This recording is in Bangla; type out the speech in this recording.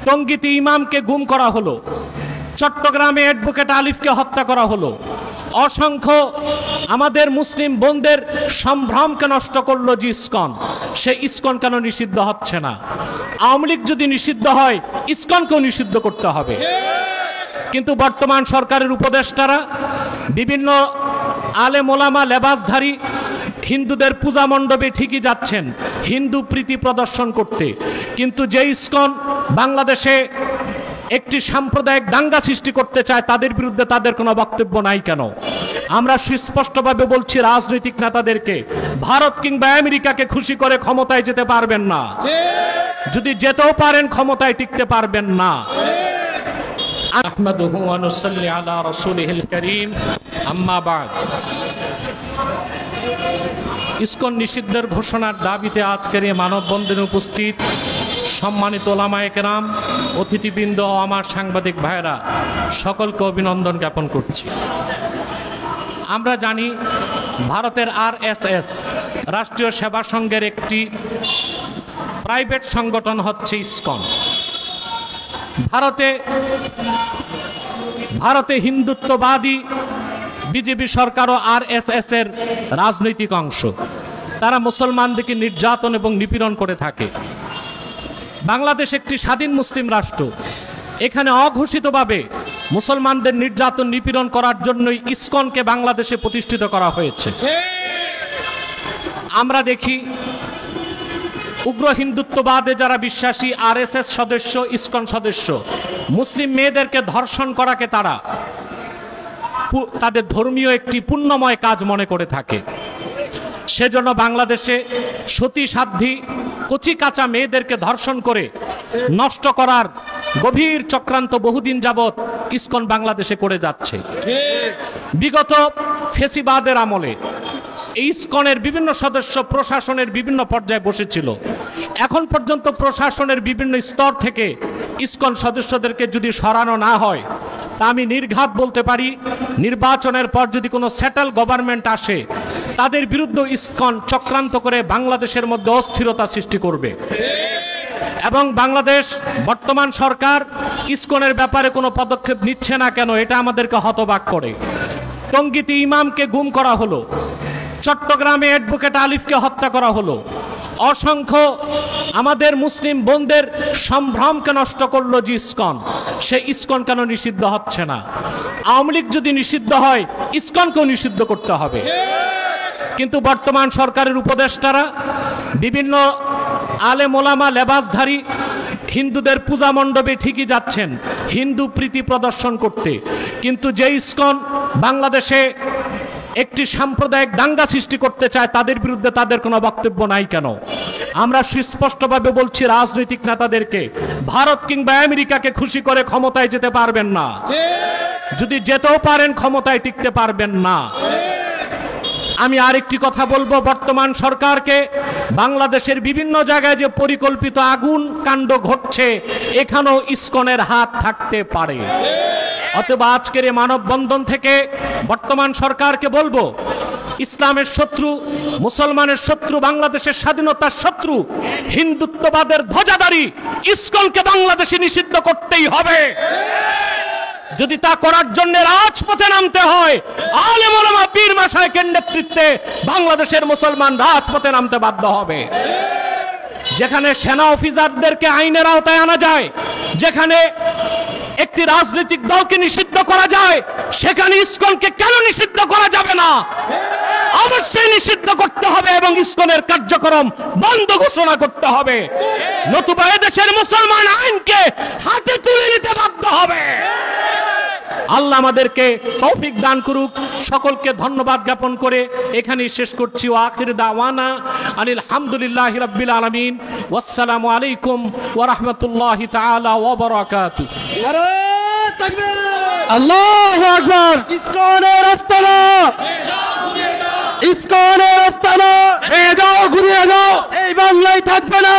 টঙ্গীতে ইমামকে গুম করা হলো, চট্টগ্রামে অ্যাডভোকেট আলিফকে হত্যা করা হলো, অসংখ্য আমাদের মুসলিম বোনদের সম্ভ্রমকে নষ্ট করলো যে ইসকন, সে ইসকন কেন নিষিদ্ধ হচ্ছে না? আওয়ামী লীগ যদি নিষিদ্ধ হয়, ইসকনকেও নিষিদ্ধ করতে হবে। কিন্তু বর্তমান সরকারের উপদেষ্টারা বিভিন্ন আলেম ওলামা লেবাসধারী হিন্দুদের পূজা মণ্ডপে ঠিকই যাচ্ছেন হিন্দু প্রীতি প্রদর্শন করতে, কিন্তু যে ইসকন বাংলাদেশে একটি সাম্প্রদায়িক দাঙ্গা সৃষ্টি করতে চায় তাদের বিরুদ্ধে তাদের কোনো বক্তব্য নাই কেন? আমরা সুস্পষ্টভাবে বলছি রাজনৈতিক নেতাদেরকে, ভারত কিংবা আমেরিকাকে খুশি করে ক্ষমতায় যেতে পারবেন না, যদি যেতেও পারেন ক্ষমতায় টিকতে পারবেন না। আহমাদুহু ওয়া নুসাল্লি আলা রাসূলিহিল কারীম, আম্মা বা'দ। ইসকন নিষিদ্ধের ঘোষণার দাবিতে আজকের এই মানববন্ধনে উপস্থিত সম্মানিত ওলামায়ে কেরাম, অতিথিবৃন্দ ও আমার সাংবাদিক ভাইয়েরা, সকলকে অভিনন্দন জ্ঞাপন করছি। আমরা জানি ভারতের RSS রাষ্ট্রীয় সেবা সংঘের একটি প্রাইভেট সংগঠন হচ্ছে ইসকন। ভারতে হিন্দুত্ববাদী বিজেপি সরকার ও RSS এর রাজনৈতিক অংশ, তারা মুসলমানদেরকে নির্যাতন এবং নিপীড়ন করে থাকে। বাংলাদেশ একটি স্বাধীন মুসলিম রাষ্ট্র, এখানে অঘোষিতভাবে মুসলমানদের নির্যাতন নিপীড়ন করার জন্যই ইসকনকে বাংলাদেশে প্রতিষ্ঠিত করা হয়েছে। আমরা দেখি উগ্র হিন্দুত্ববাদে যারা বিশ্বাসী RSS সদস্য, ইসকন সদস্য, মুসলিম মেয়েদেরকে ধর্ষণ করাকে তারা তাদের ধর্মীয় একটি পুণ্যময় কাজ মনে করে থাকে। সেজন্য বাংলাদেশে সতী সাধ্বী কচি কাঁচা মেয়েদেরকে ধর্ষণ করে নষ্ট করার গভীর চক্রান্ত বহুদিন যাবৎ ইসকন বাংলাদেশে করে যাচ্ছে। বিগত ফেসিবাদের আমলে এই ইসকনের বিভিন্ন সদস্য প্রশাসনের বিভিন্ন পর্যায়ে বসেছিল। এখন পর্যন্ত প্রশাসনের বিভিন্ন স্তর থেকে ইসকন সদস্যদেরকে যদি সরানো না হয়, তা আমি নির্ঘাত বলতে পারি নির্বাচনের পর যদি কোনো সেটেল গভর্নমেন্ট আসে, তাদের বিরুদ্ধে ইসকন চক্রান্ত করে বাংলাদেশের মধ্যে অস্থিরতা সৃষ্টি করবে। এবং বাংলাদেশ বর্তমান সরকার ইসকনের ব্যাপারে কোনো পদক্ষেপ নিচ্ছে না কেন, এটা আমাদেরকে হতবাক করে। টঙ্গীতে ইমামকে গুম করা হলো, চট্টগ্রামে অ্যাডভোকেট আলিফকে হত্যা করা হলো, অসংখ্য আমাদের মুসলিম বোনদের সম্ভ্রমকে নষ্ট করলো যে ইসকন, সে ইসকন কেন নিষিদ্ধ হচ্ছে না? আওয়ামী লীগ যদি নিষিদ্ধ হয়, ইসকনকেও নিষিদ্ধ করতে হবে। কিন্তু বর্তমান সরকারের উপদেষ্টারা বিভিন্ন আলেম ওলামা লেবাসধারী হিন্দুদের পূজা মণ্ডপে ঠিকই যাচ্ছেন হিন্দু প্রীতি প্রদর্শন করতে, কিন্তু যে ইসকন বাংলাদেশে একটি সাম্প্রদায়িক দাঙ্গা সৃষ্টি করতে চায় তাদের বিরুদ্ধে তাদের কোনো বক্তব্য নাই কেন? আমরা সুস্পষ্টভাবে বলছি রাজনৈতিক নেতাদেরকে, ভারত কিংবা আমেরিকাকে খুশি করে ক্ষমতায় যেতে পারবেন না, যদি যেতেও পারেন ক্ষমতায় টিকতে পারবেন না। আমি আরেকটি কথা বলবো, বর্তমান সরকারকে, বাংলাদেশের বিভিন্ন জায়গায় যে পরিকল্পিত আগুন কাণ্ড ঘটছে, এখানেও ইসকনের হাত থাকতে পারে। অতএব আজকের এই মানববন্ধন থেকে বর্তমান সরকারকে বলবো, ইসলামের শত্রু, মুসলমানের শত্রু, বাংলাদেশের স্বাধীনতার শত্রু হিন্দুত্ববাদের ধ্বজাধারী ইসকনকে বাংলাদেশে নিষিদ্ধ করতেই হবে। যদি তা করার জন্য রাজপথে নামতে হয়, আলেম ওলামা পীর মাশায়েখের নেতৃত্বে বাংলাদেশের মুসলমান রাজপথে নামতে বাধ্য হবে। যেখানে সেনা অফিসারদেরকে আইনের আওতায় আনা যায়, যেখানে একটি রাজনৈতিক দলকে নিষিদ্ধ করা যায়, সেখানে ইসকনকে কেন নিষিদ্ধ করা যাবে না? অবশ্যই নিষিদ্ধ করতে হবে এবং ইসকনের কার্যক্রম বন্ধ ঘোষণা করতে হবে, নতুবা এদেশের মুসলমান আইনকে হাতে তুলে নিতে বাধ্য হবে। আল্লাহ আমাদেরকে তৌফিক দান করুক। সকলকে ধন্যবাদ জ্ঞাপন করে এখানেই শেষ করছি। ওয়া আখির দাওয়ানা আনিল হামদুলিল্লাহি রাব্বিল আলামিন। ওয়াসসালামু আলাইকুম ওয়া রাহমাতুল্লাহি তাআলা ওয়া বারাকাতুহু। নারে তাকবীর, আল্লাহু আকবার। ইসকনের আস্তানা, ইসকনের আস্তানা, এ যাও ঘুরিয়ে যাও, এই বাংলায় থাকবে না।